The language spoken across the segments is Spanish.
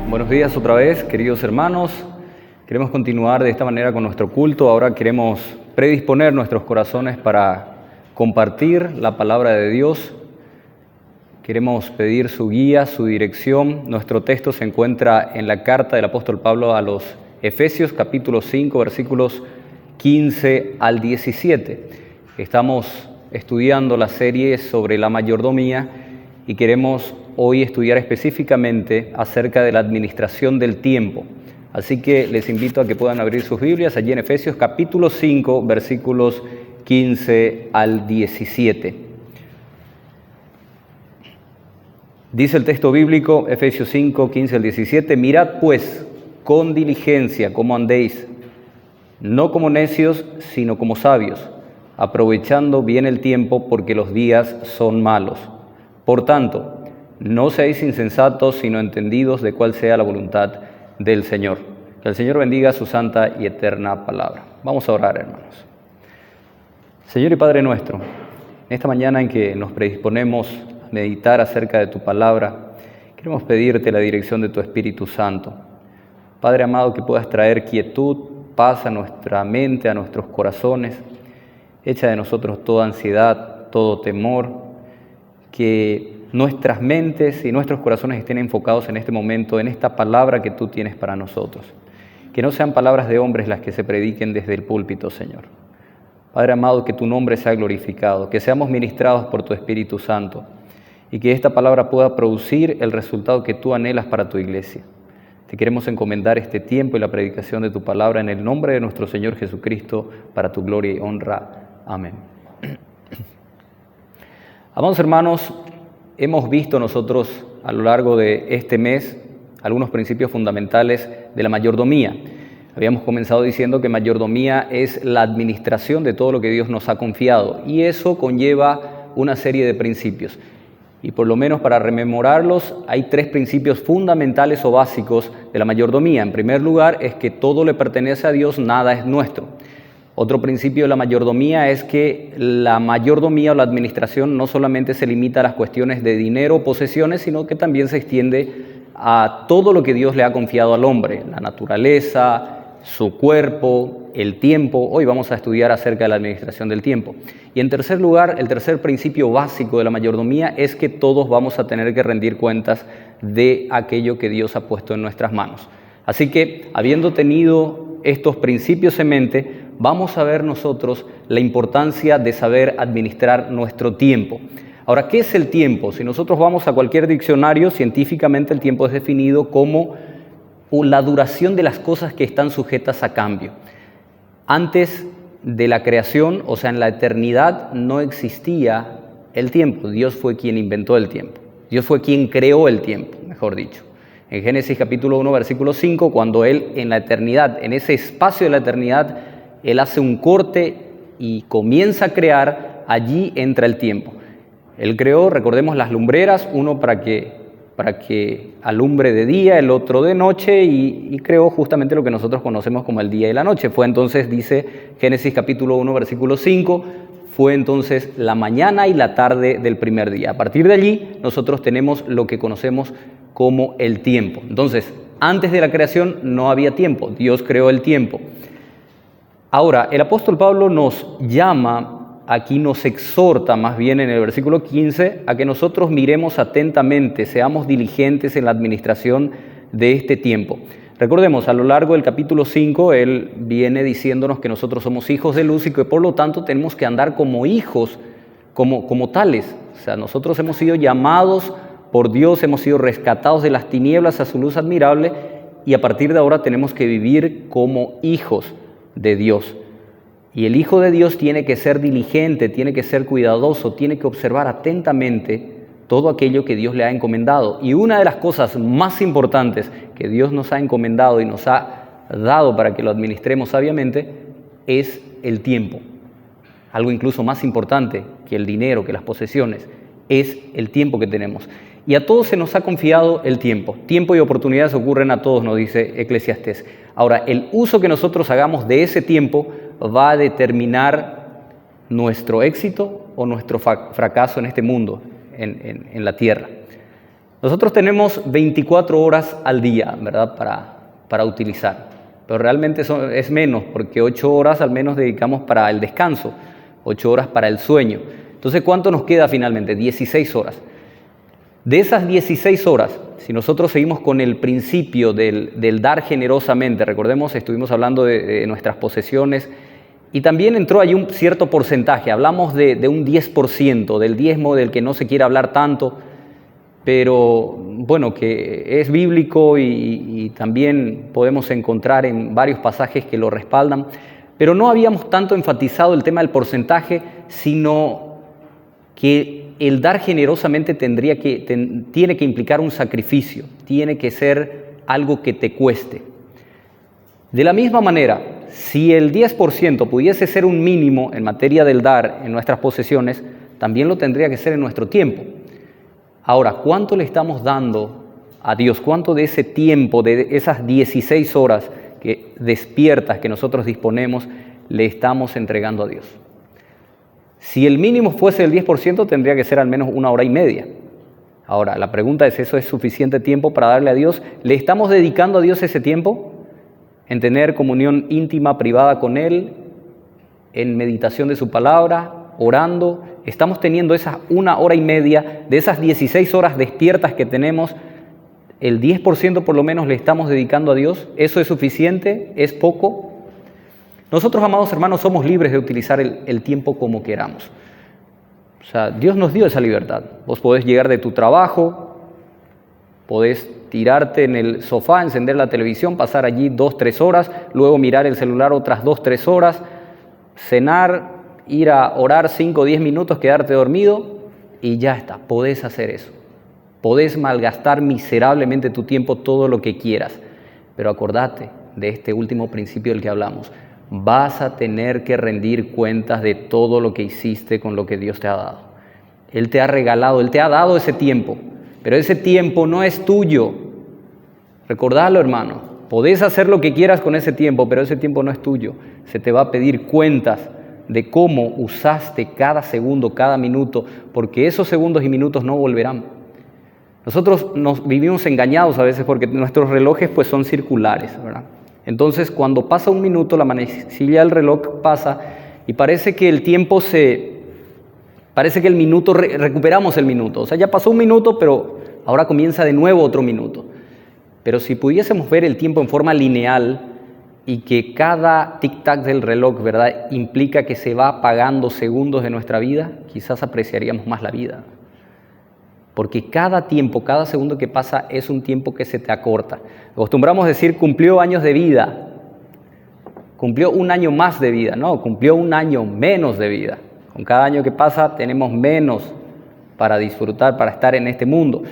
Buenos días otra vez, queridos hermanos. Queremos continuar de esta manera con nuestro culto. Ahora queremos predisponer nuestros corazones para compartir la palabra de Dios. Queremos pedir su guía, su dirección. Nuestro texto se encuentra en la carta del apóstol Pablo a los Efesios, capítulo 5, versículos 15 al 17. Estamos estudiando la serie sobre la mayordomía y queremos hoy estudiar específicamente acerca de la administración del tiempo. Así que les invito a que puedan abrir sus Biblias allí en Efesios capítulo 5, versículos 15 al 17. Dice el texto bíblico, Efesios 5, 15 al 17, mirad pues con diligencia cómo andéis, no como necios, sino como sabios, aprovechando bien el tiempo porque los días son malos. Por tanto, no seáis insensatos, sino entendidos de cuál sea la voluntad del Señor. Que el Señor bendiga su santa y eterna palabra. Vamos a orar, hermanos. Señor y Padre nuestro, en esta mañana en que nos predisponemos a meditar acerca de tu palabra, queremos pedirte la dirección de tu Espíritu Santo. Padre amado, que puedas traer quietud, paz a nuestra mente, a nuestros corazones. Echa de nosotros toda ansiedad, todo temor, que nuestras mentes y nuestros corazones estén enfocados en este momento, en esta palabra que tú tienes para nosotros. Que no sean palabras de hombres las que se prediquen desde el púlpito, Señor. Padre amado, que tu nombre sea glorificado, que seamos ministrados por tu Espíritu Santo y que esta palabra pueda producir el resultado que tú anhelas para tu iglesia. Te queremos encomendar este tiempo y la predicación de tu palabra en el nombre de nuestro Señor Jesucristo, para tu gloria y honra. Amén. Amados hermanos, hemos visto nosotros a lo largo de este mes algunos principios fundamentales de la mayordomía. Habíamos comenzado diciendo que mayordomía es la administración de todo lo que Dios nos ha confiado y eso conlleva una serie de principios. Y por lo menos para rememorarlos hay tres principios fundamentales o básicos de la mayordomía. En primer lugar es que todo le pertenece a Dios, nada es nuestro. Otro principio de la mayordomía es que la mayordomía o la administración no solamente se limita a las cuestiones de dinero o posesiones, sino que también se extiende a todo lo que Dios le ha confiado al hombre, la naturaleza, su cuerpo, el tiempo. Hoy vamos a estudiar acerca de la administración del tiempo. Y en tercer lugar, el tercer principio básico de la mayordomía es que todos vamos a tener que rendir cuentas de aquello que Dios ha puesto en nuestras manos. Así que, habiendo tenido estos principios en mente, vamos a ver nosotros la importancia de saber administrar nuestro tiempo. Ahora, ¿qué es el tiempo? Si nosotros vamos a cualquier diccionario, científicamente el tiempo es definido como la duración de las cosas que están sujetas a cambio. Antes de la creación, o sea, en la eternidad, no existía el tiempo. Dios fue quien inventó el tiempo. Dios fue quien creó el tiempo, mejor dicho. En Génesis capítulo 1, versículo 5, cuando Él en la eternidad, en ese espacio de la eternidad, Él hace un corte y comienza a crear, allí entra el tiempo. Él creó, recordemos, las lumbreras, uno para que alumbre de día, el otro de noche, y creó justamente lo que nosotros conocemos como el día y la noche. Fue entonces, dice Génesis capítulo 1, versículo 5, fue entonces la mañana y la tarde del primer día. A partir de allí, nosotros tenemos lo que conocemos como el tiempo. Entonces, antes de la creación no había tiempo, Dios creó el tiempo. Ahora, el apóstol Pablo nos llama, aquí nos exhorta más bien en el versículo 15, a que nosotros miremos atentamente, seamos diligentes en la administración de este tiempo. Recordemos, a lo largo del capítulo 5, él viene diciéndonos que nosotros somos hijos de luz y que por lo tanto tenemos que andar como hijos, como tales. O sea, nosotros hemos sido llamados por Dios, hemos sido rescatados de las tinieblas a su luz admirable y a partir de ahora tenemos que vivir como hijos de Dios. Y el Hijo de Dios tiene que ser diligente, tiene que ser cuidadoso, tiene que observar atentamente todo aquello que Dios le ha encomendado. Y una de las cosas más importantes que Dios nos ha encomendado y nos ha dado para que lo administremos sabiamente es el tiempo. Algo incluso más importante que el dinero, que las posesiones, es el tiempo que tenemos. Y a todos se nos ha confiado el tiempo. Tiempo y oportunidades ocurren a todos, nos dice Eclesiastés. Ahora, el uso que nosotros hagamos de ese tiempo va a determinar nuestro éxito o nuestro fracaso en este mundo, en la tierra. Nosotros tenemos 24 horas al día, ¿verdad?, para utilizar, pero realmente es menos, porque 8 horas al menos dedicamos para el descanso, 8 horas para el sueño. Entonces, ¿cuánto nos queda finalmente? 16 horas. De esas 16 horas, si nosotros seguimos con el principio del dar generosamente, recordemos, estuvimos hablando de nuestras posesiones, y también entró ahí un cierto porcentaje, hablamos de un 10%, del diezmo del que no se quiere hablar tanto, pero bueno, que es bíblico y también podemos encontrar en varios pasajes que lo respaldan, pero no habíamos tanto enfatizado el tema del porcentaje, sino que el dar generosamente tiene que implicar un sacrificio, tiene que ser algo que te cueste. De la misma manera, si el 10% pudiese ser un mínimo en materia del dar en nuestras posesiones, también lo tendría que ser en nuestro tiempo. Ahora, ¿cuánto le estamos dando a Dios? ¿Cuánto de ese tiempo, de esas 16 horas despiertas que nosotros disponemos, le estamos entregando a Dios? Si el mínimo fuese el 10%, tendría que ser al menos 1 hora y media. Ahora, la pregunta es, ¿eso es suficiente tiempo para darle a Dios? ¿Le estamos dedicando a Dios ese tiempo en tener comunión íntima, privada con Él, en meditación de su palabra, orando? Estamos teniendo esas 1 hora y media, de esas 16 horas despiertas que tenemos, el 10% por lo menos le estamos dedicando a Dios. ¿Eso es suficiente? ¿Es poco? Nosotros, amados hermanos, somos libres de utilizar el tiempo como queramos. O sea, Dios nos dio esa libertad. Vos podés llegar de tu trabajo, podés tirarte en el sofá, encender la televisión, pasar allí 2-3 horas, luego mirar el celular otras 2-3 horas, cenar, ir a orar 5-10 minutos, quedarte dormido y ya está, podés hacer eso. Podés malgastar miserablemente tu tiempo todo lo que quieras, pero acordate de este último principio del que hablamos. Vas a tener que rendir cuentas de todo lo que hiciste con lo que Dios te ha dado. Él te ha regalado, Él te ha dado ese tiempo, pero ese tiempo no es tuyo. Recordalo, hermano. Podés hacer lo que quieras con ese tiempo, pero ese tiempo no es tuyo. Se te va a pedir cuentas de cómo usaste cada segundo, cada minuto, porque esos segundos y minutos no volverán. Nosotros nos vivimos engañados a veces porque nuestros relojes pues son circulares, ¿verdad? Entonces, cuando pasa un minuto, la manecilla del reloj pasa y parece que el tiempo parece que el minuto, recuperamos el minuto. O sea, ya pasó un minuto, pero ahora comienza de nuevo otro minuto. Pero si pudiésemos ver el tiempo en forma lineal y que cada tic-tac del reloj, ¿verdad?, implica que se va apagando segundos de nuestra vida, quizás apreciaríamos más la vida. Porque cada tiempo, cada segundo que pasa es un tiempo que se te acorta. Acostumbramos a decir, cumplió años de vida, cumplió un año más de vida. No, cumplió un año menos de vida. Con cada año que pasa tenemos menos para disfrutar, para estar en este mundo.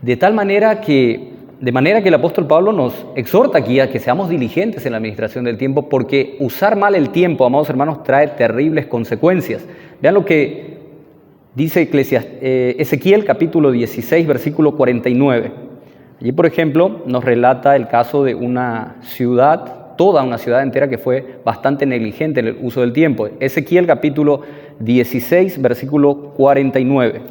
De manera que el apóstol Pablo nos exhorta aquí a que seamos diligentes en la administración del tiempo, porque usar mal el tiempo, amados hermanos, trae terribles consecuencias. Vean lo que dice Ezequiel capítulo 16, versículo 49. Allí, por ejemplo, nos relata el caso de una ciudad, toda una ciudad entera que fue bastante negligente en el uso del tiempo. Ezequiel capítulo 16, versículo 49.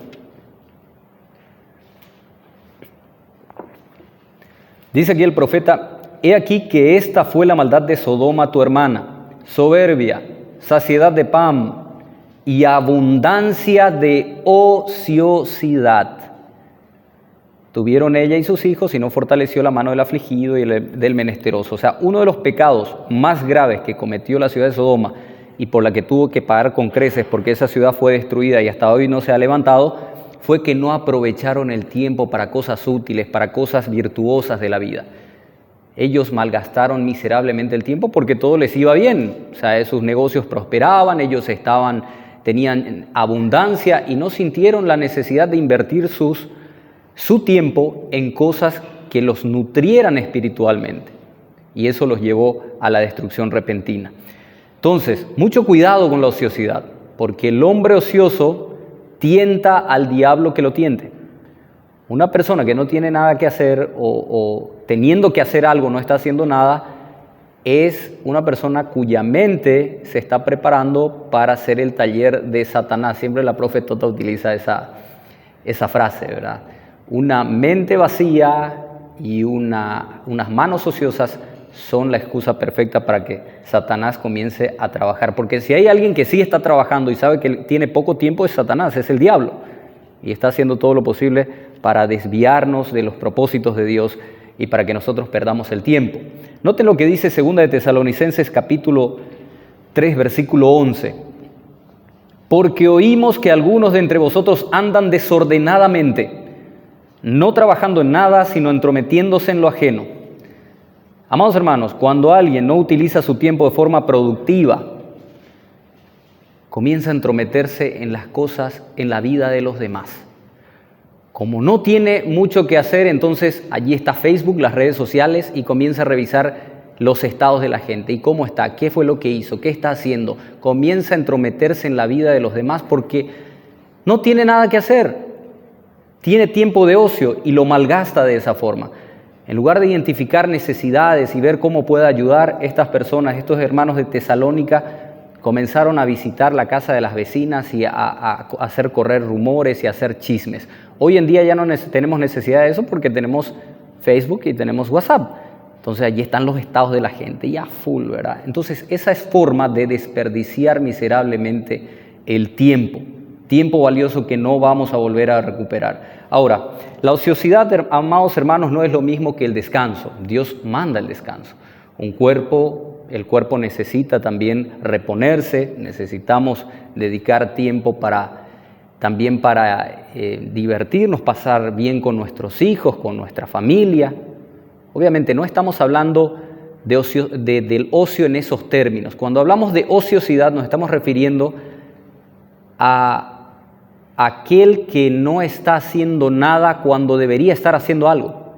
Dice aquí el profeta: he aquí que esta fue la maldad de Sodoma tu hermana, soberbia, saciedad de pan y abundancia de ociosidad. Tuvieron ella y sus hijos y no fortaleció la mano del afligido y del menesteroso. O sea, uno de los pecados más graves que cometió la ciudad de Sodoma y por la que tuvo que pagar con creces porque esa ciudad fue destruida y hasta hoy no se ha levantado, fue que no aprovecharon el tiempo para cosas útiles, para cosas virtuosas de la vida. Ellos malgastaron miserablemente el tiempo porque todo les iba bien. O sea, sus negocios prosperaban, ellos tenían abundancia y no sintieron la necesidad de invertir su tiempo en cosas que los nutrieran espiritualmente. Y eso los llevó a la destrucción repentina. Entonces, mucho cuidado con la ociosidad, porque el hombre ocioso tienta al diablo que lo tiente. Una persona que no tiene nada que hacer o teniendo que hacer algo no está haciendo nada, es una persona cuya mente se está preparando para hacer el taller de Satanás. Siempre la profe Tota utiliza esa frase, ¿verdad? Una mente vacía y unas manos ociosas son la excusa perfecta para que Satanás comience a trabajar. Porque si hay alguien que sí está trabajando y sabe que tiene poco tiempo, es Satanás, es el diablo. Y está haciendo todo lo posible para desviarnos de los propósitos de Dios y para que nosotros perdamos el tiempo. Noten lo que dice 2 de Tesalonicenses capítulo 3, versículo 11. Porque oímos que algunos de entre vosotros andan desordenadamente, no trabajando en nada, sino entrometiéndose en lo ajeno. Amados hermanos, cuando alguien no utiliza su tiempo de forma productiva, comienza a entrometerse en las cosas, en la vida de los demás. Como no tiene mucho que hacer, entonces allí está Facebook, las redes sociales, y comienza a revisar los estados de la gente. ¿Y cómo está? ¿Qué fue lo que hizo? ¿Qué está haciendo? Comienza a entrometerse en la vida de los demás porque no tiene nada que hacer. Tiene tiempo de ocio y lo malgasta de esa forma. En lugar de identificar necesidades y ver cómo puede ayudar, estas personas, estos hermanos de Tesalónica, comenzaron a visitar la casa de las vecinas y a hacer correr rumores y a hacer chismes. Hoy en día ya no tenemos necesidad de eso porque tenemos Facebook y tenemos WhatsApp. Entonces allí están los estados de la gente, ya full, ¿verdad? Entonces esa es forma de desperdiciar miserablemente el tiempo valioso que no vamos a volver a recuperar. Ahora, la ociosidad, amados hermanos, no es lo mismo que el descanso. Dios manda el descanso. El cuerpo necesita también reponerse, necesitamos dedicar tiempo también para divertirnos, pasar bien con nuestros hijos, con nuestra familia. Obviamente no estamos hablando del ocio en esos términos. Cuando hablamos de ociosidad nos estamos refiriendo a aquel que no está haciendo nada cuando debería estar haciendo algo.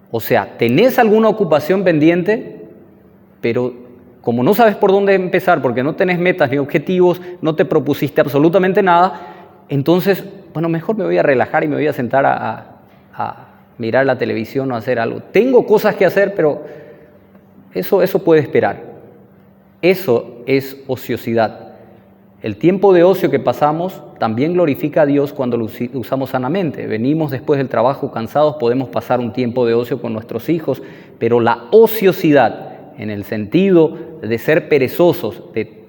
O sea, tenés alguna ocupación pendiente, pero como no sabes por dónde empezar, porque no tenés metas ni objetivos, no te propusiste absolutamente nada, entonces, bueno, mejor me voy a relajar y me voy a sentar a mirar la televisión o hacer algo. Tengo cosas que hacer, pero eso puede esperar. Eso es ociosidad. El tiempo de ocio que pasamos también glorifica a Dios cuando lo usamos sanamente. Venimos después del trabajo cansados, podemos pasar un tiempo de ocio con nuestros hijos, pero la ociosidad, en el sentido de ser perezosos, de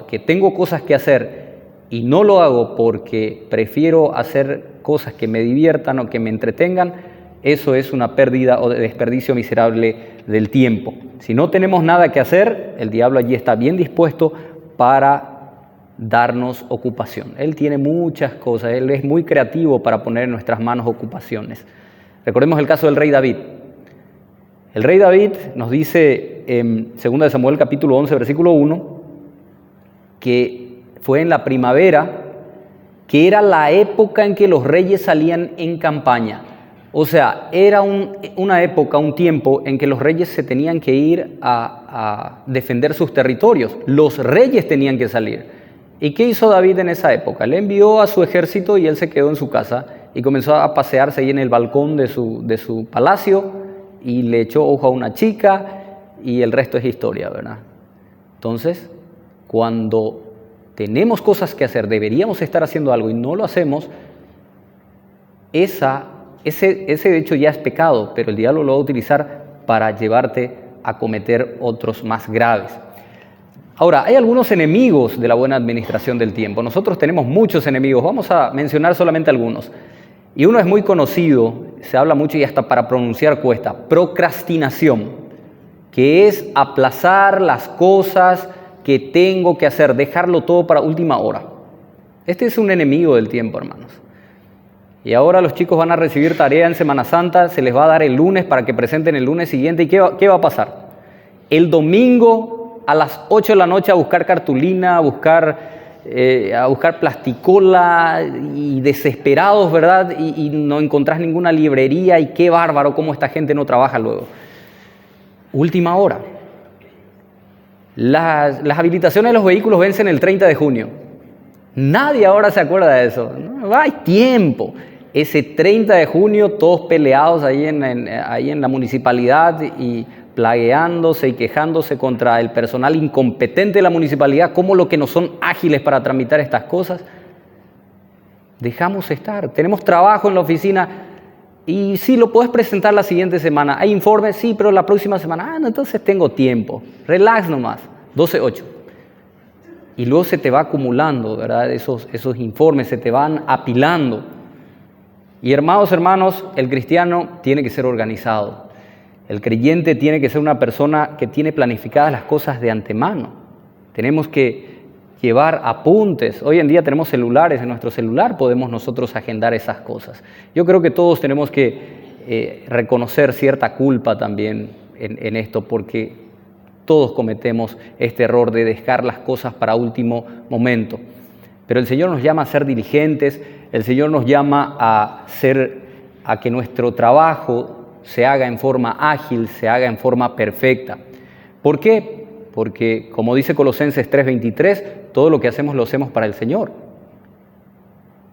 que tengo cosas que hacer y no lo hago porque prefiero hacer cosas que me diviertan o que me entretengan, eso es una pérdida o desperdicio miserable del tiempo. Si no tenemos nada que hacer, el diablo allí está bien dispuesto para darnos ocupación. Él tiene muchas cosas, él es muy creativo para poner en nuestras manos ocupaciones. Recordemos el caso del rey David. El rey David nos dice en 2 de Samuel capítulo 11, versículo 1, que fue en la primavera, que era la época en que los reyes salían en campaña. O sea, era una época, un tiempo en que los reyes se tenían que ir a defender sus territorios. Los reyes tenían que salir. ¿Y qué hizo David en esa época? Le envió a su ejército y él se quedó en su casa y comenzó a pasearse ahí en el balcón de su palacio y le echó ojo a una chica y el resto es historia, ¿verdad? Entonces, cuando tenemos cosas que hacer, deberíamos estar haciendo algo y no lo hacemos, ese hecho ya es pecado, pero el diablo lo va a utilizar para llevarte a cometer otros más graves. Ahora, hay algunos enemigos de la buena administración del tiempo. Nosotros tenemos muchos enemigos, vamos a mencionar solamente algunos. Y uno es muy conocido, se habla mucho y hasta para pronunciar cuesta: procrastinación, que es aplazar las cosas que tengo que hacer, dejarlo todo para última hora. Este es un enemigo del tiempo, hermanos. Y ahora los chicos van a recibir tarea en Semana Santa, se les va a dar el lunes para que presenten el lunes siguiente. ¿Y qué va a pasar? El domingo a las 8 de la noche a buscar cartulina, a buscar plasticola y desesperados, ¿verdad? Y no encontrás ninguna librería y qué bárbaro cómo esta gente no trabaja luego. Última hora. Las habilitaciones de los vehículos vencen el 30 de junio. Nadie ahora se acuerda de eso. No hay tiempo. Ese 30 de junio todos peleados ahí en la municipalidad y plagueándose y quejándose contra el personal incompetente de la municipalidad, como lo que no son ágiles para tramitar estas cosas. Dejamos estar. Tenemos trabajo en la oficina y sí, lo puedes presentar la siguiente semana. ¿Hay informes? Sí, pero la próxima semana. No, entonces tengo tiempo. Relax nomás. 12:8. Y luego se te va acumulando, ¿verdad? Esos informes se te van apilando. Y hermanos, el cristiano tiene que ser organizado. El creyente tiene que ser una persona que tiene planificadas las cosas de antemano. Tenemos que llevar apuntes. Hoy en día tenemos celulares, en nuestro celular podemos nosotros agendar esas cosas. Yo creo que todos tenemos que reconocer cierta culpa también en esto, porque todos cometemos este error de dejar las cosas para último momento. Pero el Señor nos llama a ser diligentes, el Señor nos llama a que nuestro trabajo se haga en forma ágil, se haga en forma perfecta. ¿Por qué? Porque, como dice Colosenses 3:23, todo lo que hacemos lo hacemos para el Señor.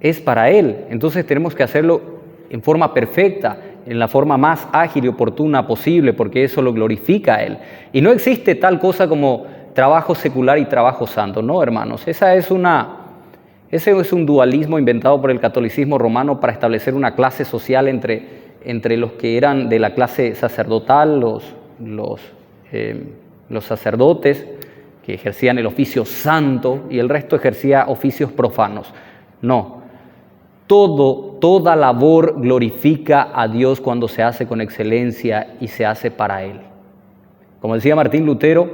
Es para Él. Entonces tenemos que hacerlo en forma perfecta, en la forma más ágil y oportuna posible, porque eso lo glorifica a Él. Y no existe tal cosa como trabajo secular y trabajo santo, no, hermanos. Ese es un dualismo inventado por el catolicismo romano para establecer una clase social entre los que eran de la clase sacerdotal, los sacerdotes que ejercían el oficio santo y el resto ejercía oficios profanos. No, toda labor glorifica a Dios cuando se hace con excelencia y se hace para Él. Como decía Martín Lutero,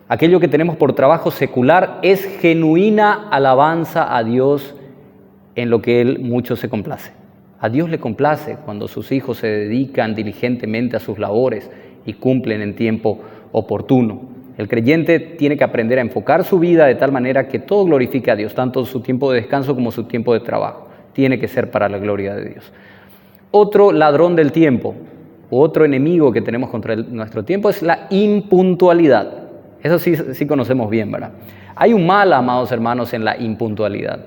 aquello que tenemos por trabajo secular es genuina alabanza a Dios en lo que Él mucho se complace. A Dios le complace cuando sus hijos se dedican diligentemente a sus labores y cumplen en tiempo oportuno. El creyente tiene que aprender a enfocar su vida de tal manera que todo glorifique a Dios, tanto su tiempo de descanso como su tiempo de trabajo. Tiene que ser para la gloria de Dios. Otro ladrón del tiempo, otro enemigo que tenemos contra nuestro tiempo es la impuntualidad. Eso sí conocemos bien, ¿verdad? Hay un mal, amados hermanos, en la impuntualidad.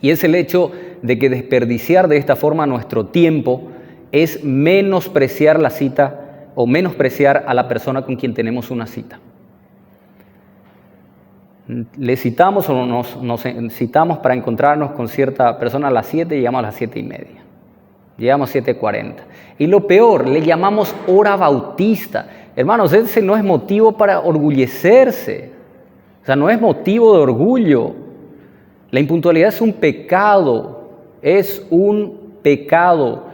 Y es el hecho de que desperdiciar de esta forma nuestro tiempo es menospreciar la cita o menospreciar a la persona con quien tenemos una cita. Le citamos o nos citamos para encontrarnos con cierta persona a las 7 y llegamos a las 7:30. Llegamos a 7:40. Y lo peor, le llamamos hora bautista. Hermanos, ese no es motivo para orgullecerse. O sea, no es motivo de orgullo. La impuntualidad es un pecado. Es un pecado.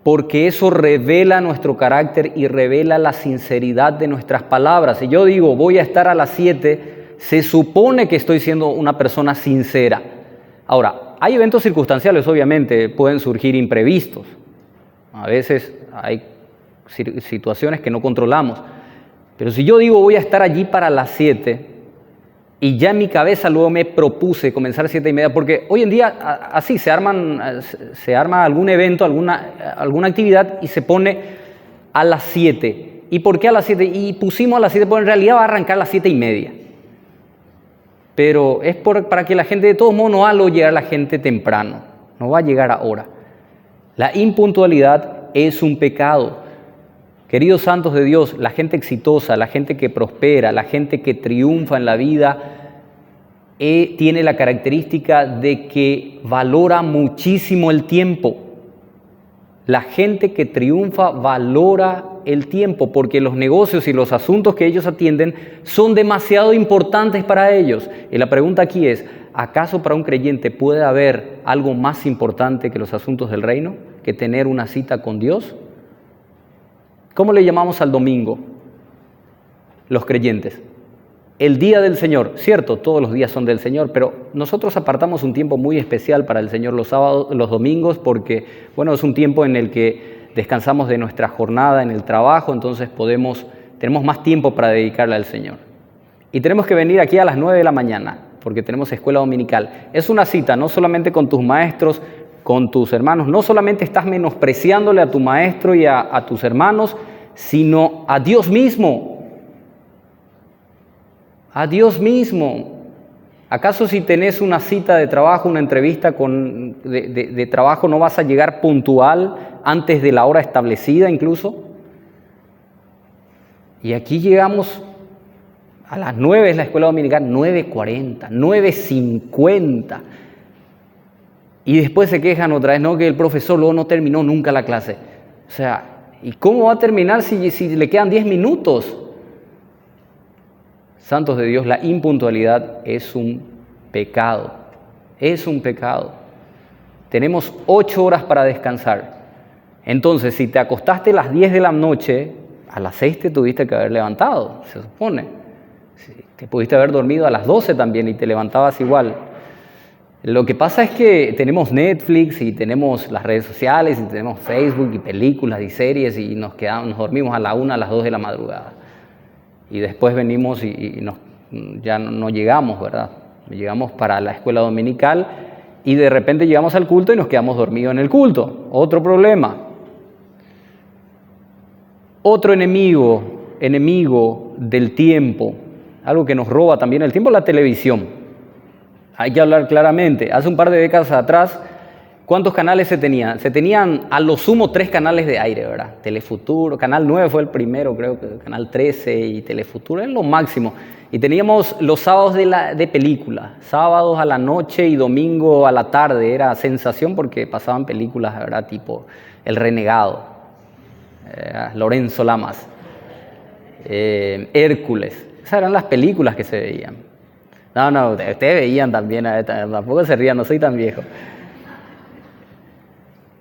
Porque eso revela nuestro carácter y revela la sinceridad de nuestras palabras. Si yo digo, voy a estar a las 7, se supone que estoy siendo una persona sincera. Ahora, hay eventos circunstanciales, obviamente, pueden surgir imprevistos. A veces hay situaciones que no controlamos. Pero si yo digo, voy a estar allí para las 7, y ya en mi cabeza luego me propuse comenzar a 7:30, porque hoy en día así se arma algún evento, alguna actividad y se pone a las 7. ¿Y por qué a las 7? Y pusimos a las 7 porque en realidad va a arrancar a las 7:30. Pero es para que la gente, de todos modos, no va a llegar la gente temprano, no va a llegar ahora. La impuntualidad es un pecado. Queridos santos de Dios, la gente exitosa, la gente que prospera, la gente que triunfa en la vida, tiene la característica de que valora muchísimo el tiempo. La gente que triunfa valora el tiempo porque los negocios y los asuntos que ellos atienden son demasiado importantes para ellos. Y la pregunta aquí es, ¿acaso para un creyente puede haber algo más importante que los asuntos del reino, que tener una cita con Dios? ¿Cómo le llamamos al domingo? Los creyentes. El día del Señor, cierto, todos los días son del Señor, pero nosotros apartamos un tiempo muy especial para el Señor los sábados, los domingos, porque, bueno, es un tiempo en el que descansamos de nuestra jornada en el trabajo, entonces tenemos más tiempo para dedicarle al Señor. Y tenemos que venir aquí a las 9 de la mañana, porque tenemos escuela dominical. Es una cita, no solamente con tus maestros, con tus hermanos, no solamente estás menospreciándole a tu maestro y a tus hermanos, sino a Dios mismo. A Dios mismo. ¿Acaso si tenés una cita de trabajo, una entrevista de trabajo, no vas a llegar puntual antes de la hora establecida incluso? Y aquí llegamos a las 9, es la escuela dominical, 9:40, 9:50. Y después se quejan otra vez, no, que el profesor luego no terminó nunca la clase. O sea, ¿y cómo va a terminar si le quedan 10 minutos? Santos de Dios, la impuntualidad es un pecado. Es un pecado. Tenemos 8 horas para descansar. Entonces, si te acostaste a las 10 de la noche, a las 6 te tuviste que haber levantado, se supone. Te pudiste haber dormido a las 12 también y te levantabas igual. Lo que pasa es que tenemos Netflix y tenemos las redes sociales y tenemos Facebook y películas y series y nos dormimos a la 1, a las 2 de la madrugada. Y después venimos ya no llegamos, ¿verdad? Llegamos para la escuela dominical y de repente llegamos al culto y nos quedamos dormidos en el culto. Otro problema. Otro enemigo del tiempo, algo que nos roba también el tiempo, la televisión. Hay que hablar claramente. Hace un par de décadas atrás, ¿cuántos canales se tenían? Se tenían a lo sumo 3 canales de aire, ¿verdad? Telefuturo, Canal 9 fue el primero, creo que Canal 13 y Telefuturo es lo máximo. Y teníamos los sábados de películas, sábados a la noche y domingo a la tarde. Era sensación porque pasaban películas, ¿verdad? Tipo El Renegado, Lorenzo Lamas, Hércules. Esas eran las películas que se veían. No, ustedes veían también, tampoco se rían, no soy tan viejo.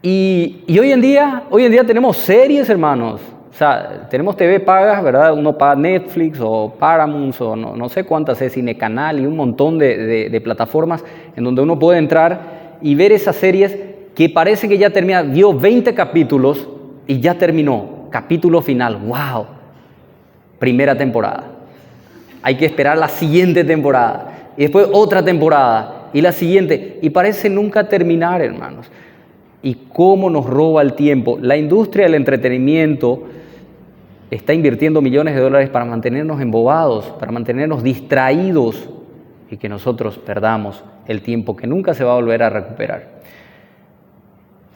Y hoy en día tenemos series, hermanos. O sea, tenemos TV pagas, ¿verdad? Uno paga Netflix o Paramount o no sé cuántas es, Cinecanal y un montón de plataformas en donde uno puede entrar y ver esas series que parece que ya termina. Dio 20 capítulos y ya terminó. Capítulo final, ¡wow! Primera temporada. Hay que esperar la siguiente temporada y después otra temporada y la siguiente. Y parece nunca terminar, hermanos. ¿Y cómo nos roba el tiempo? La industria del entretenimiento está invirtiendo millones de dólares para mantenernos embobados, para mantenernos distraídos y que nosotros perdamos el tiempo que nunca se va a volver a recuperar.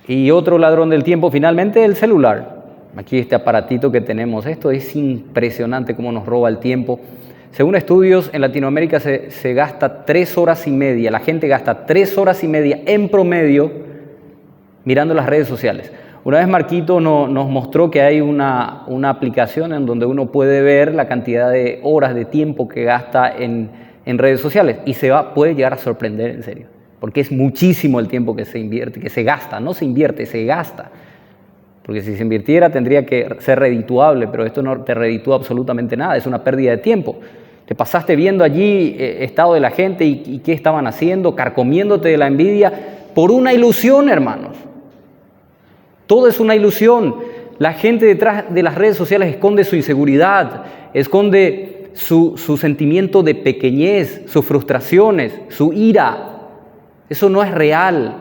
Y otro ladrón del tiempo, finalmente, el celular. Aquí este aparatito que tenemos, esto es impresionante cómo nos roba el tiempo. Según estudios, en Latinoamérica se gasta 3 horas y media, la gente gasta 3 horas y media en promedio mirando las redes sociales. Una vez Marquito nos mostró que hay una aplicación en donde uno puede ver la cantidad de horas de tiempo que gasta en redes sociales y puede llegar a sorprender, en serio, porque es muchísimo el tiempo que se invierte, que se gasta, no se invierte, se gasta. Porque si se invirtiera tendría que ser redituable, pero esto no te reditúa absolutamente nada, es una pérdida de tiempo. Te pasaste viendo allí estado de la gente y qué estaban haciendo, carcomiéndote de la envidia por una ilusión, hermanos. Todo es una ilusión. La gente detrás de las redes sociales esconde su inseguridad, esconde su sentimiento de pequeñez, sus frustraciones, su ira. Eso no es real.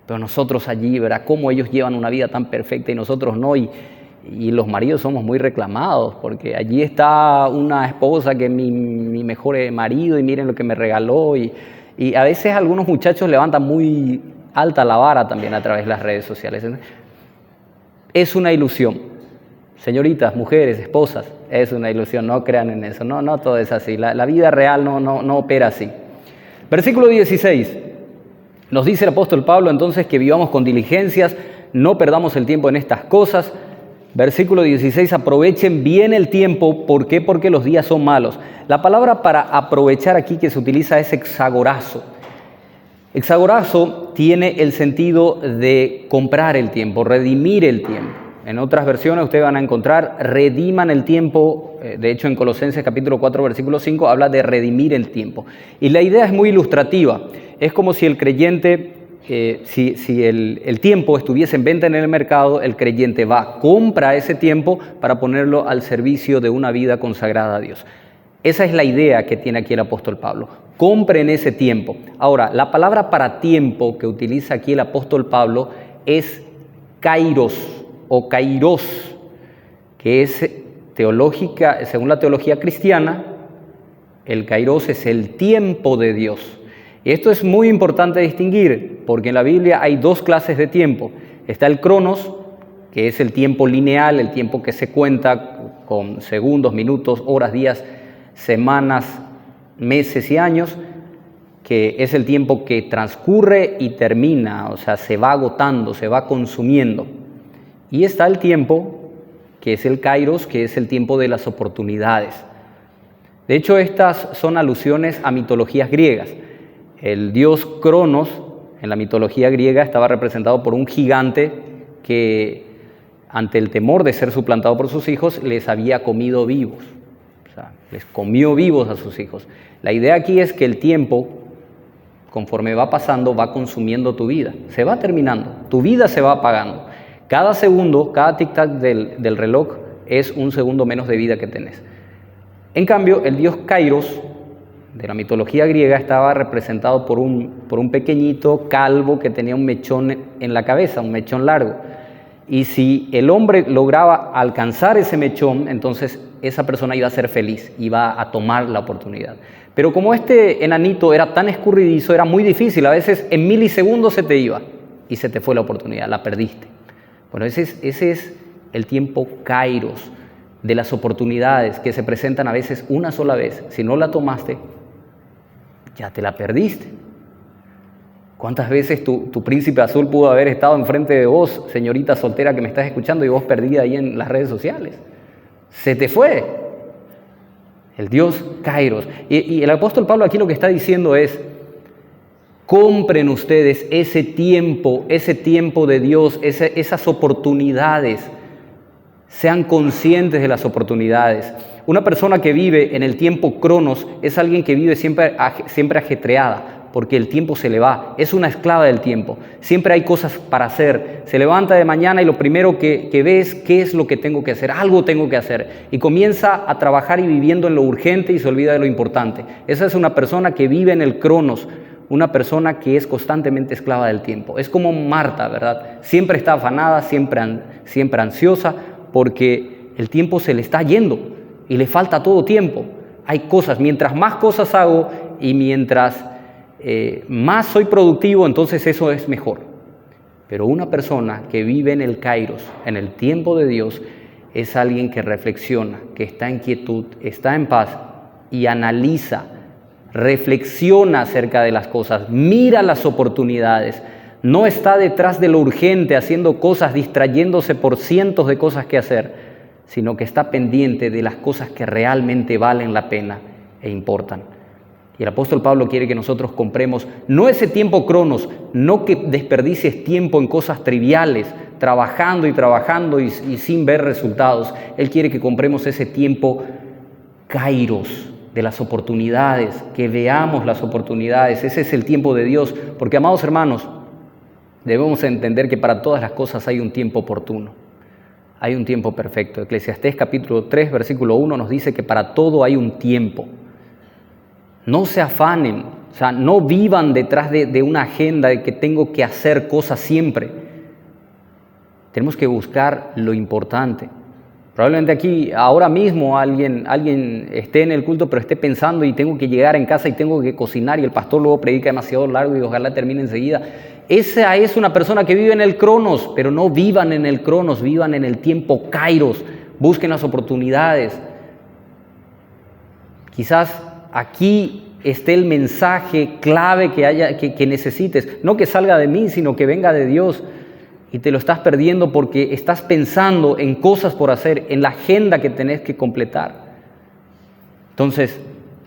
Pero nosotros allí, ¿verdad? Cómo ellos llevan una vida tan perfecta y nosotros no. Y los maridos somos muy reclamados porque allí está una esposa que es mi mejor marido y miren lo que me regaló. Y a veces algunos muchachos levantan muy alta la vara también a través de las redes sociales. Es una ilusión. Señoritas, mujeres, esposas, es una ilusión. No crean en eso. No todo es así. La vida real no opera así. Versículo 16. Nos dice el apóstol Pablo entonces que vivamos con diligencias, no perdamos el tiempo en estas cosas. Versículo 16, aprovechen bien el tiempo. ¿Por qué? Porque los días son malos. La palabra para aprovechar aquí que se utiliza es exagorazo. Exagorazo tiene el sentido de comprar el tiempo, redimir el tiempo. En otras versiones ustedes van a encontrar rediman el tiempo. De hecho, en Colosenses capítulo 4, versículo 5 habla de redimir el tiempo. Y la idea es muy ilustrativa. Es como si el creyente, si el tiempo estuviese en venta en el mercado, el creyente compra ese tiempo para ponerlo al servicio de una vida consagrada a Dios. Esa es la idea que tiene aquí el apóstol Pablo. Compren ese tiempo. Ahora, la palabra para tiempo que utiliza aquí el apóstol Pablo es kairos o kairos, que es teológica, según la teología cristiana, el kairos es el tiempo de Dios. Y esto es muy importante distinguir, porque en la Biblia hay 2 clases de tiempo. Está el cronos, que es el tiempo lineal, el tiempo que se cuenta con segundos, minutos, horas, días, semanas, meses y años, que es el tiempo que transcurre y termina, o sea, se va agotando, se va consumiendo. Y está el tiempo que es el kairos, que es el tiempo de las oportunidades. De hecho, estas son alusiones a mitologías griegas. El dios Cronos, en la mitología griega, estaba representado por un gigante que, ante el temor de ser suplantado por sus hijos, les había comido vivos. O sea, les comió vivos a sus hijos. La idea aquí es que el tiempo, conforme va pasando, va consumiendo tu vida. Se va terminando, tu vida se va apagando. Cada segundo, cada tic-tac del reloj es un segundo menos de vida que tenés. En cambio, el dios Kairos, de la mitología griega, estaba representado por un pequeñito calvo que tenía un mechón en la cabeza, un mechón largo. Y si el hombre lograba alcanzar ese mechón, entonces esa persona iba a ser feliz, iba a tomar la oportunidad. Pero como este enanito era tan escurridizo, era muy difícil, a veces en milisegundos se te iba y se te fue la oportunidad, la perdiste. Bueno, ese es el tiempo kairos, de las oportunidades que se presentan a veces una sola vez. Si no la tomaste, ya te la perdiste. ¿Cuántas veces tu príncipe azul pudo haber estado enfrente de vos, señorita soltera que me estás escuchando, y vos perdida ahí en las redes sociales? Se te fue. El dios Kairos. Y el apóstol Pablo aquí lo que está diciendo es: compren ustedes ese tiempo de Dios, esas oportunidades. Sean conscientes de las oportunidades. Una persona que vive en el tiempo cronos es alguien que vive siempre ajetreada, porque el tiempo se le va. Es una esclava del tiempo. Siempre hay cosas para hacer. Se levanta de mañana y lo primero que ve es qué es lo que tengo que hacer. Algo tengo que hacer. Y comienza a trabajar y viviendo en lo urgente y se olvida de lo importante. Esa es una persona que vive en el cronos. Una persona que es constantemente esclava del tiempo. Es como Marta, ¿verdad? Siempre está afanada, siempre ansiosa, porque el tiempo se le está yendo y le falta todo tiempo. Hay cosas, mientras más cosas hago y mientras más soy productivo, entonces eso es mejor. Pero una persona que vive en el kairos, en el tiempo de Dios, es alguien que reflexiona, que está en quietud, está en paz y analiza, reflexiona acerca de las cosas, mira las oportunidades. No está detrás de lo urgente haciendo cosas, distrayéndose por cientos de cosas que hacer, sino que está pendiente de las cosas que realmente valen la pena e importan. Y el apóstol Pablo quiere que nosotros compremos no ese tiempo cronos, no que desperdicies tiempo en cosas triviales, trabajando y sin ver resultados. Él quiere que compremos ese tiempo kairos, de las oportunidades, que veamos las oportunidades. Ese es el tiempo de Dios, porque, amados hermanos, debemos entender que para todas las cosas hay un tiempo oportuno, hay un tiempo perfecto. Eclesiastés capítulo 3, versículo 1 nos dice que para todo hay un tiempo. No se afanen, o sea, no vivan detrás de una agenda de que tengo que hacer cosas siempre. Tenemos que buscar lo importante. Probablemente aquí, ahora mismo, alguien esté en el culto, pero esté pensando y tengo que llegar en casa y tengo que cocinar y el pastor luego predica demasiado largo y ojalá termine enseguida. Esa es una persona que vive en el cronos, pero no vivan en el cronos, vivan en el tiempo kairos, busquen las oportunidades. Quizás aquí esté el mensaje clave que necesites, no que salga de mí, sino que venga de Dios. Y te lo estás perdiendo porque estás pensando en cosas por hacer, en la agenda que tenés que completar. Entonces,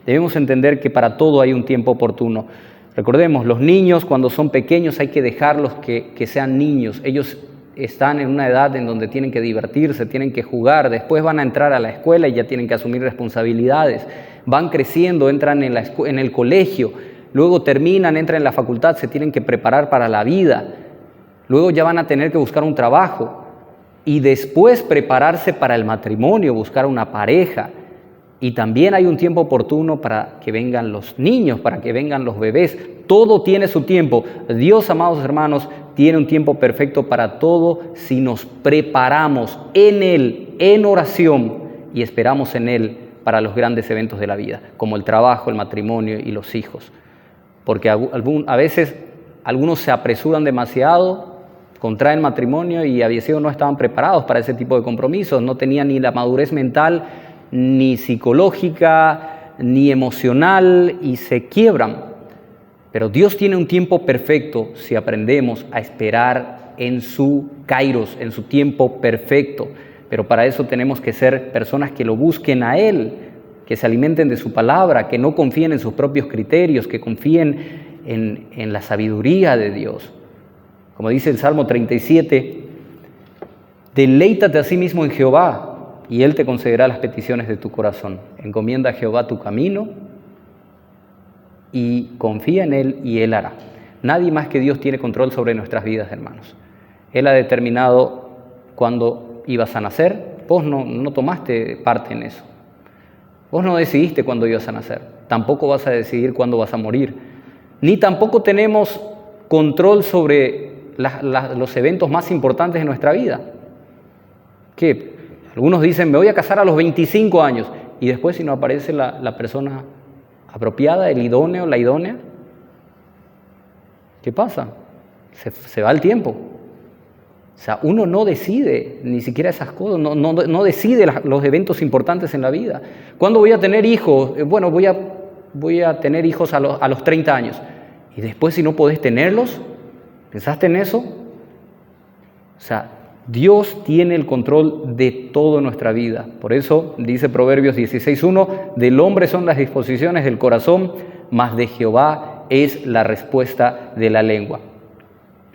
debemos entender que para todo hay un tiempo oportuno. Recordemos, los niños cuando son pequeños hay que dejarlos que sean niños. Ellos están en una edad en donde tienen que divertirse, tienen que jugar, después van a entrar a la escuela y ya tienen que asumir responsabilidades. Van creciendo, entran en el colegio, luego terminan, entran en la facultad, se tienen que preparar para la vida. Luego ya van a tener que buscar un trabajo y después prepararse para el matrimonio, buscar una pareja. Y también hay un tiempo oportuno para que vengan los niños, para que vengan los bebés. Todo tiene su tiempo. Dios, amados hermanos, tiene un tiempo perfecto para todo si nos preparamos en Él, en oración, y esperamos en Él para los grandes eventos de la vida, como el trabajo, el matrimonio y los hijos. Porque a veces algunos se apresuran demasiado contraen matrimonio y a veces no estaban preparados para ese tipo de compromisos, no tenían ni la madurez mental, ni psicológica, ni emocional y se quiebran. Pero Dios tiene un tiempo perfecto si aprendemos a esperar en su kairos, en su tiempo perfecto. Pero para eso tenemos que ser personas que lo busquen a Él, que se alimenten de su palabra, que no confíen en sus propios criterios, que confíen en la sabiduría de Dios. Como dice el Salmo 37, deleítate a sí mismo en Jehová y Él te concederá las peticiones de tu corazón. Encomienda a Jehová tu camino y confía en Él y Él hará. Nadie más que Dios tiene control sobre nuestras vidas, hermanos. Él ha determinado cuándo ibas a nacer. Vos no tomaste parte en eso. Vos no decidiste cuándo ibas a nacer. Tampoco vas a decidir cuándo vas a morir. Ni tampoco tenemos control sobre los eventos más importantes de nuestra vida. ¿Qué? Algunos dicen, me voy a casar a los 25 años. Y después, si no aparece la persona apropiada, el idóneo, la idónea, ¿qué pasa? Se va el tiempo. O sea, uno no decide ni siquiera esas cosas, no decide los eventos importantes en la vida. ¿Cuándo voy a tener hijos? Bueno, voy a tener hijos a los 30 años. Y después, si no podés tenerlos, ¿pensaste en eso? O sea, Dios tiene el control de toda nuestra vida. Por eso dice Proverbios 16:1, del hombre son las disposiciones del corazón, mas de Jehová es la respuesta de la lengua.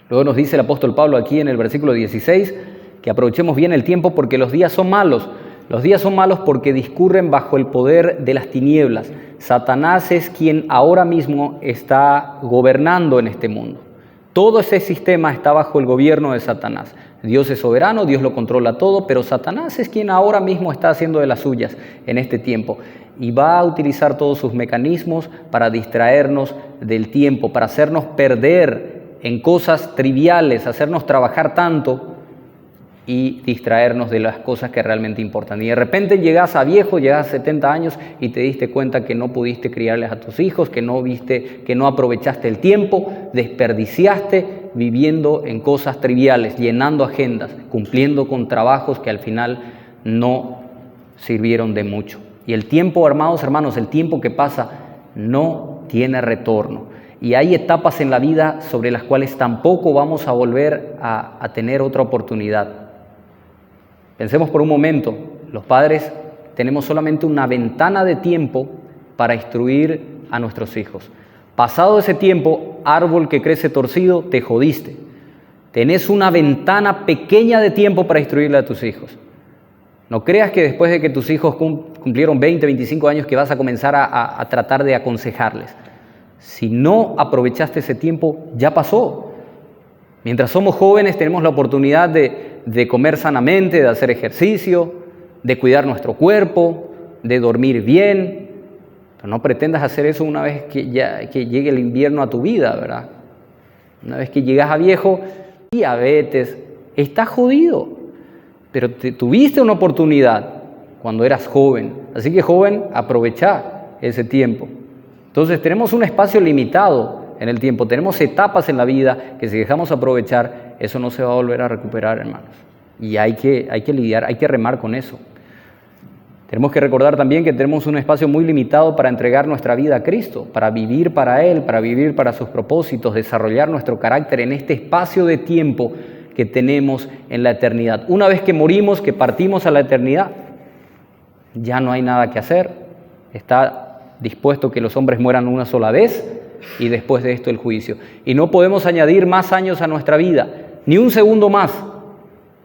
Luego nos dice el apóstol Pablo aquí en el versículo 16 que aprovechemos bien el tiempo porque los días son malos. Los días son malos porque discurren bajo el poder de las tinieblas. Satanás es quien ahora mismo está gobernando en este mundo. Todo ese sistema está bajo el gobierno de Satanás. Dios es soberano, Dios lo controla todo, pero Satanás es quien ahora mismo está haciendo de las suyas en este tiempo. Y va a utilizar todos sus mecanismos para distraernos del tiempo, para hacernos perder en cosas triviales, hacernos trabajar tanto y distraernos de las cosas que realmente importan. Y de repente llegas a viejo, llegas a 70 años y te diste cuenta que no pudiste criarles a tus hijos, que no aprovechaste el tiempo, desperdiciaste viviendo en cosas triviales, llenando agendas, cumpliendo con trabajos que al final no sirvieron de mucho. Y el tiempo, hermanos, el tiempo que pasa no tiene retorno. Y hay etapas en la vida sobre las cuales tampoco vamos a volver a tener otra oportunidad. Pensemos por un momento, los padres tenemos solamente una ventana de tiempo para instruir a nuestros hijos. Pasado ese tiempo, árbol que crece torcido, te jodiste. Tenés una ventana pequeña de tiempo para instruirle a tus hijos. No creas que después de que tus hijos cumplieron 20, 25 años que vas a comenzar a tratar de aconsejarles. Si no aprovechaste ese tiempo, ya pasó. Mientras somos jóvenes tenemos la oportunidad de comer sanamente, de hacer ejercicio, de cuidar nuestro cuerpo, de dormir bien. Pero no pretendas hacer eso una vez que llegue el invierno a tu vida, ¿verdad? Una vez que llegas a viejo, diabetes, estás jodido. Pero tuviste una oportunidad cuando eras joven. Así que joven, aprovecha ese tiempo. Entonces tenemos un espacio limitado en el tiempo, tenemos etapas en la vida que si dejamos aprovechar, eso no se va a volver a recuperar, hermanos. Y hay que lidiar, hay que remar con eso. Tenemos que recordar también que tenemos un espacio muy limitado para entregar nuestra vida a Cristo, para vivir para Él, para vivir para sus propósitos, desarrollar nuestro carácter en este espacio de tiempo que tenemos en la eternidad. Una vez que morimos, que partimos a la eternidad, ya no hay nada que hacer. Está dispuesto que los hombres mueran una sola vez y después de esto el juicio. Y no podemos añadir más años a nuestra vida, ni un segundo más.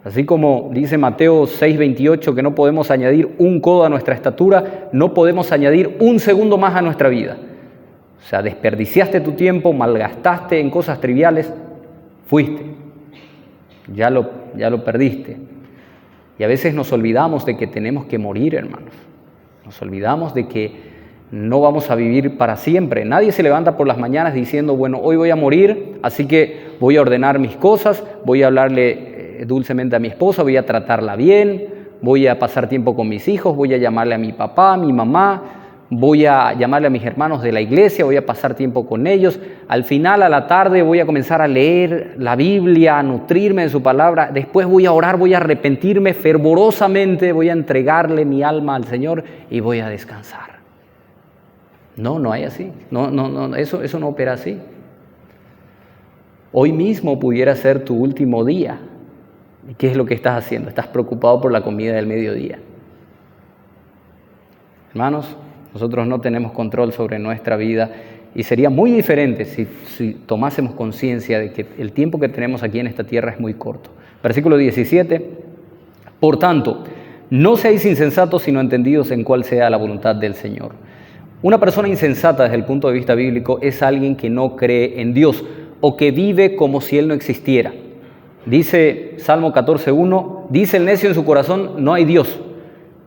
Así como dice Mateo 6:28 que no podemos añadir un codo a nuestra estatura, no podemos añadir un segundo más a nuestra vida. O sea, desperdiciaste tu tiempo, malgastaste en cosas triviales, fuiste. Ya lo perdiste. Y a veces nos olvidamos de que tenemos que morir, hermanos. Nos olvidamos de que no vamos a vivir para siempre. Nadie se levanta por las mañanas diciendo, bueno, hoy voy a morir, así que voy a ordenar mis cosas, voy a hablarle dulcemente a mi esposa, voy a tratarla bien, voy a pasar tiempo con mis hijos, voy a llamarle a mi papá, a mi mamá, voy a llamarle a mis hermanos de la iglesia, voy a pasar tiempo con ellos. Al final, a la tarde, voy a comenzar a leer la Biblia, a nutrirme de su palabra. Después voy a orar, voy a arrepentirme fervorosamente, voy a entregarle mi alma al Señor y voy a descansar. No hay así. No, eso no opera así. Hoy mismo pudiera ser tu último día. ¿Y qué es lo que estás haciendo? Estás preocupado por la comida del mediodía. Hermanos, nosotros no tenemos control sobre nuestra vida y sería muy diferente si tomásemos conciencia de que el tiempo que tenemos aquí en esta tierra es muy corto. Versículo 17. Por tanto, no seáis insensatos, sino entendidos en cuál sea la voluntad del Señor. Una persona insensata desde el punto de vista bíblico es alguien que no cree en Dios o que vive como si Él no existiera. Dice Salmo 14:1, dice el necio en su corazón, no hay Dios.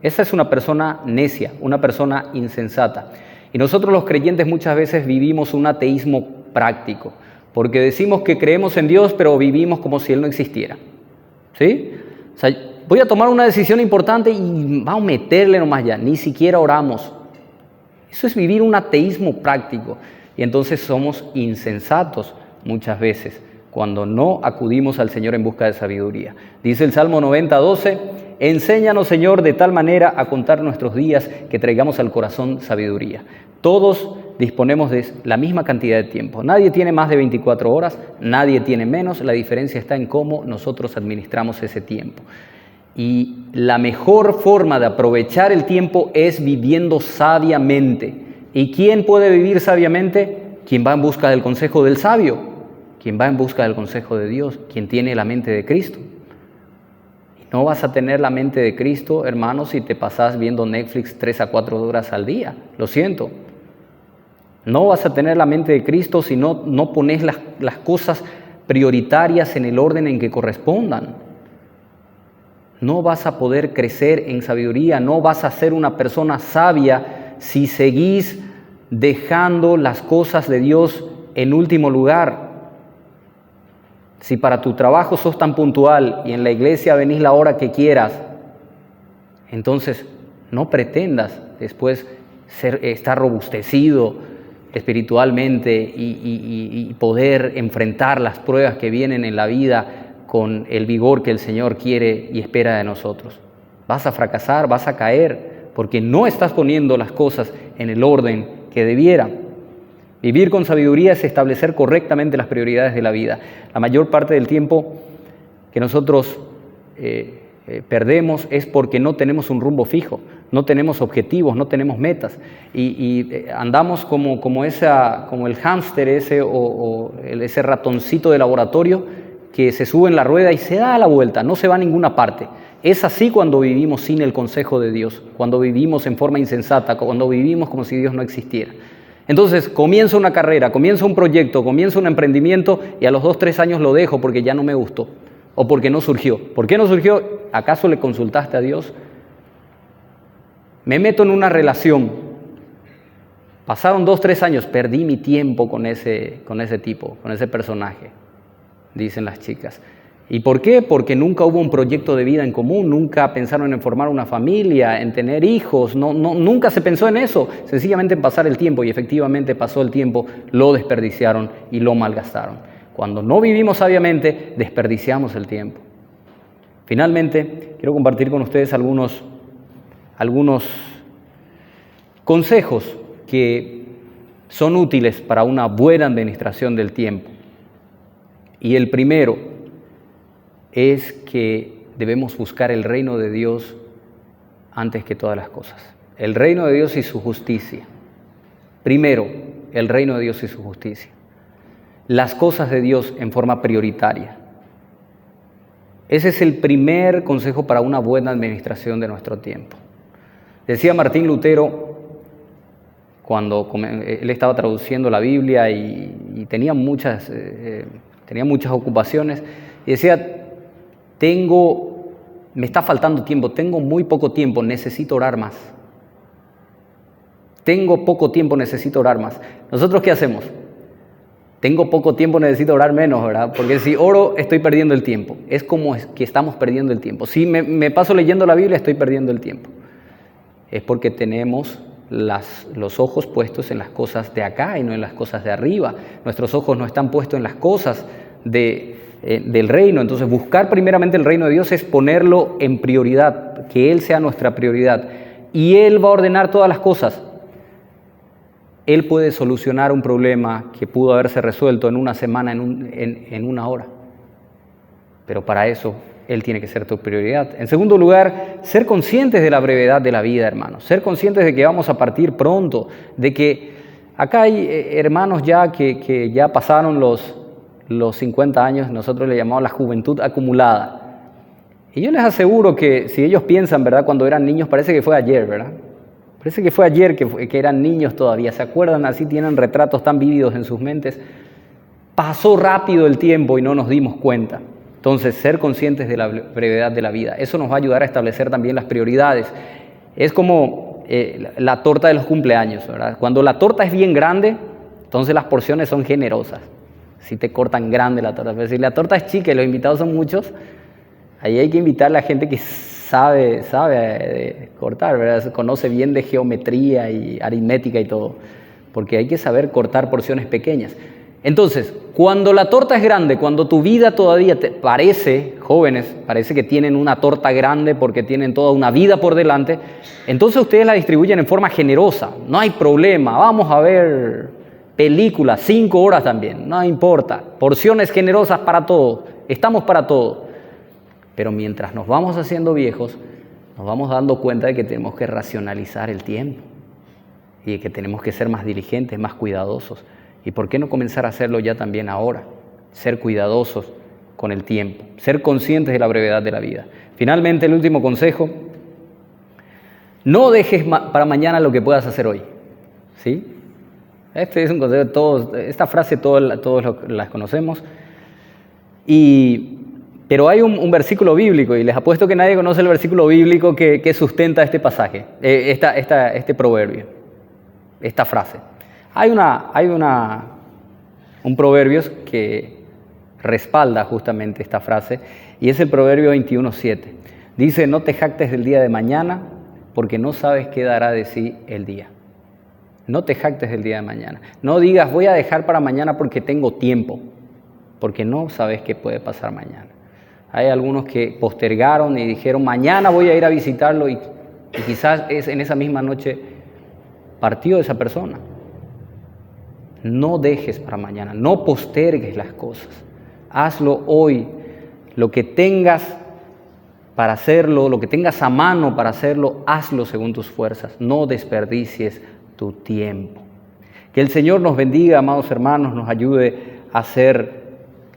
Esa es una persona necia, una persona insensata. Y nosotros los creyentes muchas veces vivimos un ateísmo práctico, porque decimos que creemos en Dios, pero vivimos como si Él no existiera. ¿Sí? O sea, voy a tomar una decisión importante y vamos a meterle nomás ya, ni siquiera oramos. Eso es vivir un ateísmo práctico. Y entonces somos insensatos muchas veces cuando no acudimos al Señor en busca de sabiduría. Dice el Salmo 90:12, enséñanos, Señor, de tal manera a contar nuestros días que traigamos al corazón sabiduría. Todos disponemos de la misma cantidad de tiempo. Nadie tiene más de 24 horas, nadie tiene menos. La diferencia está en cómo nosotros administramos ese tiempo. Y la mejor forma de aprovechar el tiempo es viviendo sabiamente. ¿Y quién puede vivir sabiamente? Quien va en busca del consejo del sabio, quien va en busca del consejo de Dios, quien tiene la mente de Cristo. Y no vas a tener la mente de Cristo, hermano, si te pasas viendo Netflix 3 a 4 horas al día. Lo siento. No vas a tener la mente de Cristo si no pones las cosas prioritarias en el orden en que correspondan. No vas a poder crecer en sabiduría, no vas a ser una persona sabia si seguís dejando las cosas de Dios en último lugar. Si para tu trabajo sos tan puntual y en la iglesia venís la hora que quieras, entonces no pretendas después estar robustecido espiritualmente y poder enfrentar las pruebas que vienen en la vida con el vigor que el Señor quiere y espera de nosotros. Vas a fracasar, vas a caer, porque no estás poniendo las cosas en el orden que debiera. Vivir con sabiduría es establecer correctamente las prioridades de la vida. La mayor parte del tiempo que nosotros perdemos es porque no tenemos un rumbo fijo, no tenemos objetivos, no tenemos metas y andamos como el hámster ese ese ratoncito de laboratorio que se sube en la rueda y se da la vuelta, no se va a ninguna parte. Es así cuando vivimos sin el consejo de Dios, cuando vivimos en forma insensata, cuando vivimos como si Dios no existiera. Entonces comienzo una carrera, comienzo un proyecto, comienzo un emprendimiento y a los 2-3 años lo dejo porque ya no me gustó o porque no surgió. ¿Por qué no surgió? ¿Acaso le consultaste a Dios? Me meto en una relación. Pasaron 2-3 años, perdí mi tiempo con ese tipo, con ese personaje, dicen las chicas. ¿Y por qué? Porque nunca hubo un proyecto de vida en común, nunca pensaron en formar una familia, en tener hijos, nunca se pensó en eso, sencillamente en pasar el tiempo y efectivamente pasó el tiempo, lo desperdiciaron y lo malgastaron. Cuando no vivimos sabiamente, desperdiciamos el tiempo. Finalmente, quiero compartir con ustedes algunos consejos que son útiles para una buena administración del tiempo. Y el primero es que debemos buscar el reino de Dios antes que todas las cosas. El reino de Dios y su justicia. Primero, el reino de Dios y su justicia. Las cosas de Dios en forma prioritaria. Ese es el primer consejo para una buena administración de nuestro tiempo. Decía Martín Lutero, cuando él estaba traduciendo la Biblia y tenía muchas ocupaciones, y decía, me está faltando tiempo, tengo muy poco tiempo, necesito orar más. Tengo poco tiempo, necesito orar más. ¿Nosotros qué hacemos? Tengo poco tiempo, necesito orar menos, ¿verdad? Porque si oro, estoy perdiendo el tiempo. Es como que estamos perdiendo el tiempo. Si me paso leyendo la Biblia, estoy perdiendo el tiempo. Es porque tenemos los ojos puestos en las cosas de acá y no en las cosas de arriba. Nuestros ojos no están puestos en las cosas del reino. Entonces, buscar primeramente el reino de Dios es ponerlo en prioridad, que Él sea nuestra prioridad. Y Él va a ordenar todas las cosas. Él puede solucionar un problema que pudo haberse resuelto en una semana, en una hora. Pero para eso, Él tiene que ser tu prioridad. En segundo lugar, ser conscientes de la brevedad de la vida, hermanos. Ser conscientes de que vamos a partir pronto, de que acá hay hermanos ya que ya pasaron los 50 años, nosotros le llamamos la juventud acumulada. Y yo les aseguro que si ellos piensan, ¿verdad?, cuando eran niños, parece que fue ayer, ¿verdad? Parece que fue ayer que eran niños todavía. ¿Se acuerdan? Así tienen retratos tan vívidos en sus mentes. Pasó rápido el tiempo y no nos dimos cuenta. Entonces, ser conscientes de la brevedad de la vida, eso nos va a ayudar a establecer también las prioridades. Es como la torta de los cumpleaños, ¿verdad? Cuando la torta es bien grande, entonces las porciones son generosas. Si te cortan grande la torta, pero si la torta es chica y los invitados son muchos, ahí hay que invitar a la gente que sabe cortar, ¿verdad? Conoce bien de geometría y aritmética y todo, porque hay que saber cortar porciones pequeñas. Entonces, cuando la torta es grande, cuando tu vida todavía te parece, jóvenes, parece que tienen una torta grande porque tienen toda una vida por delante, entonces ustedes la distribuyen en forma generosa, no hay problema, vamos a ver películas, 5 horas también, no importa, porciones generosas para todos, estamos para todo. Pero mientras nos vamos haciendo viejos, nos vamos dando cuenta de que tenemos que racionalizar el tiempo y de que tenemos que ser más diligentes, más cuidadosos. ¿Y por qué no comenzar a hacerlo ya también ahora? Ser cuidadosos con el tiempo, ser conscientes de la brevedad de la vida. Finalmente, el último consejo, no dejes para mañana lo que puedas hacer hoy. ¿Sí? Este es un consejo de todos, esta frase todos las conocemos. Pero hay un versículo bíblico, y les apuesto que nadie conoce el versículo bíblico que sustenta este pasaje, este proverbio, esta frase. Hay un proverbio que respalda justamente esta frase, y es el proverbio 21:7. Dice, no te jactes del día de mañana, porque no sabes qué dará de sí el día. No te jactes del día de mañana. No digas, voy a dejar para mañana porque tengo tiempo, porque no sabes qué puede pasar mañana. Hay algunos que postergaron y dijeron, mañana voy a ir a visitarlo, y quizás en esa misma noche partió esa persona. No dejes para mañana, no postergues las cosas. Hazlo hoy. Lo que tengas para hacerlo, lo que tengas a mano para hacerlo, hazlo según tus fuerzas. No desperdicies tu tiempo. Que el Señor nos bendiga, amados hermanos, nos ayude a ser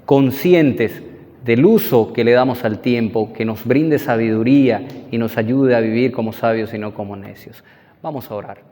conscientes del uso que le damos al tiempo, que nos brinde sabiduría y nos ayude a vivir como sabios y no como necios. Vamos a orar.